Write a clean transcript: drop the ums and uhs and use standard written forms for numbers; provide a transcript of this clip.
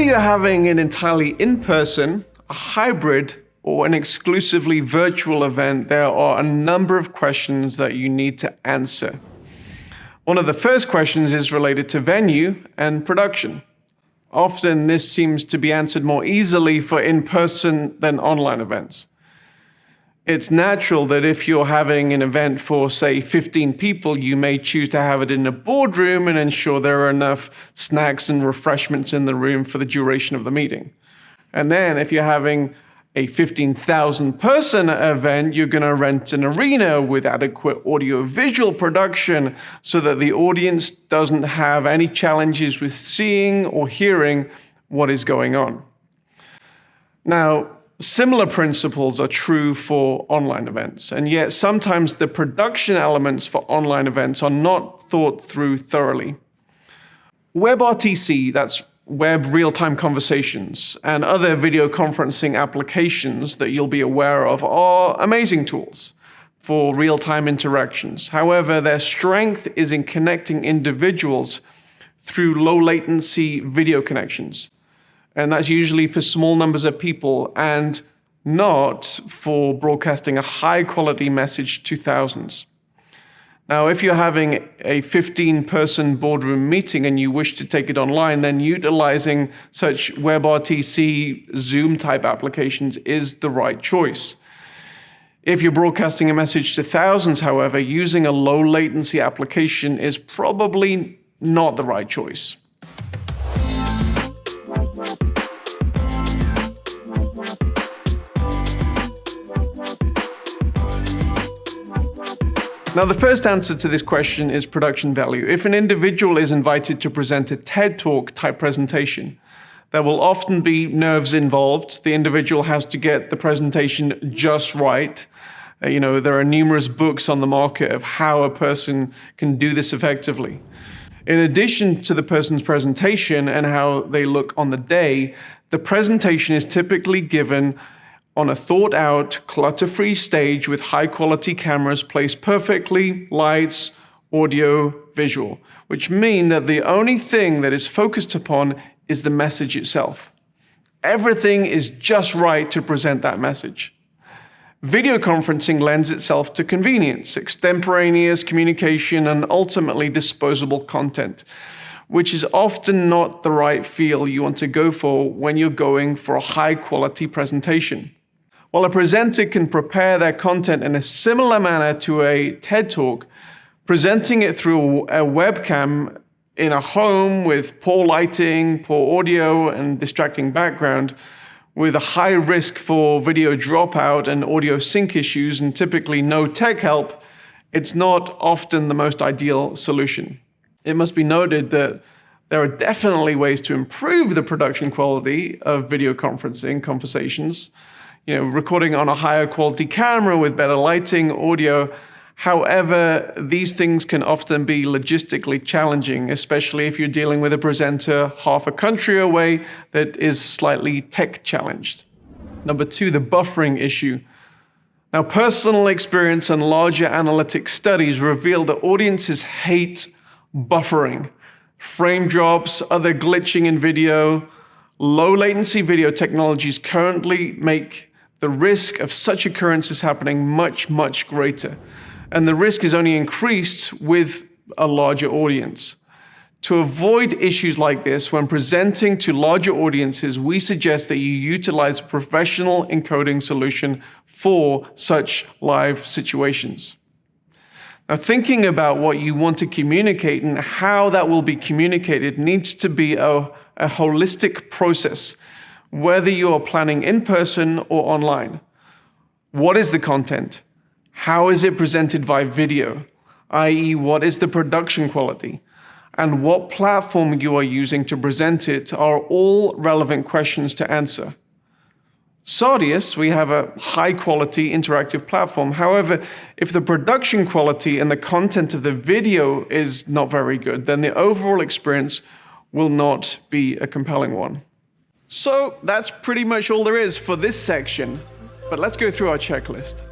Whether you're having an entirely in-person, a hybrid, or an exclusively virtual event, there are a number of questions that you need to answer. One of the first questions is related to venue and production. Often this seems to be answered more easily for in-person than online events. It's natural that if you're having an event for, say, 15 people, you may choose to have it in a boardroom and ensure there are enough snacks and refreshments in the room for the duration of the meeting. And then if you're having a 15,000 person event, you're going to rent an arena with adequate audio-visual production so that the audience doesn't have any challenges with seeing or hearing what is going on. Now, similar principles are true for online events, and yet sometimes the production elements for online events are not thought through thoroughly. WebRTC, that's Web Real-Time Conversations, and other video conferencing applications that you'll be aware of are amazing tools for real-time interactions. However, their strength is in connecting individuals through low-latency video connections. And that's usually for small numbers of people and not for broadcasting a high-quality message to thousands. Now, if you're having a 15-person boardroom meeting and you wish to take it online, then utilizing such WebRTC, Zoom-type applications is the right choice. If you're broadcasting a message to thousands, however, using a low-latency application is probably not the right choice. Now, the first answer to this question is production value. If an individual is invited to present a TED Talk type presentation, there will often be nerves involved. The individual has to get the presentation just right. There are numerous books on the market of how a person can do this effectively. In addition to the person's presentation and how they look on the day, the presentation is typically given on a thought-out, clutter-free stage with high-quality cameras placed perfectly, lights, audio, visual, which mean that the only thing that is focused upon is the message itself. Everything is just right to present that message. Video conferencing lends itself to convenience, extemporaneous communication, and ultimately disposable content, which is often not the right feel you want to go for when you're going for a high-quality presentation. While a presenter can prepare their content in a similar manner to a TED Talk, presenting it through a webcam in a home with poor lighting, poor audio, and distracting background, with a high risk for video dropout and audio sync issues and typically no tech help, it's not often the most ideal solution. It must be noted that there are definitely ways to improve the production quality of video conferencing conversations. Recording on a higher quality camera with better lighting, audio. However, these things can often be logistically challenging, especially if you're dealing with a presenter half a country away that is slightly tech challenged. Number 2, the buffering issue. Now, personal experience and larger analytic studies reveal that audiences hate buffering. Frame drops, other glitching in video, low latency video technologies currently make the risk of such occurrences happening much, much greater. And the risk is only increased with a larger audience. To avoid issues like this, when presenting to larger audiences, we suggest that you utilize a professional encoding solution for such live situations. Now, thinking about what you want to communicate and how that will be communicated needs to be a holistic process, whether you are planning in person or online. What is the content? How is it presented via video? i.e., what is the production quality? And what platform you are using to present it are all relevant questions to answer. Sardius, we have a high-quality interactive platform. However, if the production quality and the content of the video is not very good, then the overall experience will not be a compelling one. So that's pretty much all there is for this section, but let's go through our checklist.